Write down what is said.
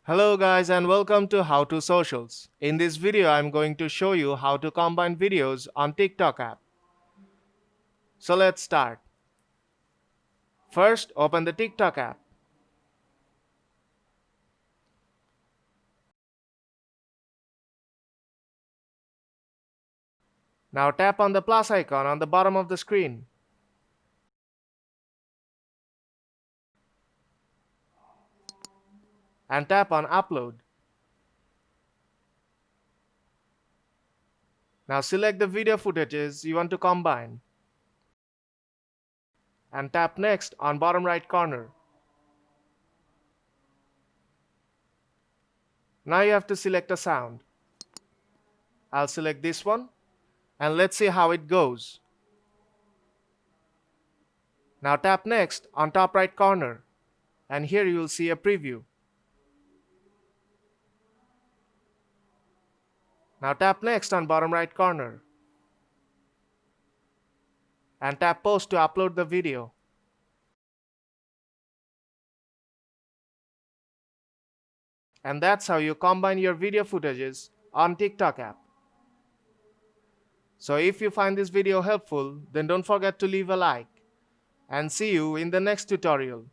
Hello guys and welcome to How to Socials. In this video I'm going to show you how to combine videos on TikTok app. So let's start. First open the TikTok app. Now tap on the plus icon on the bottom of the screen. And tap on upload. Now select the video footages you want to combine. And tap next on bottom right corner. Now you have to select a sound. I'll select this one and let's see how it goes. Now tap next on top right corner and here you will see a preview. Now tap next on bottom right corner and tap post to upload the video. And that's how you combine your video footages on TikTok app. So if you find this video helpful, then don't forget to leave a like and see you in the next tutorial.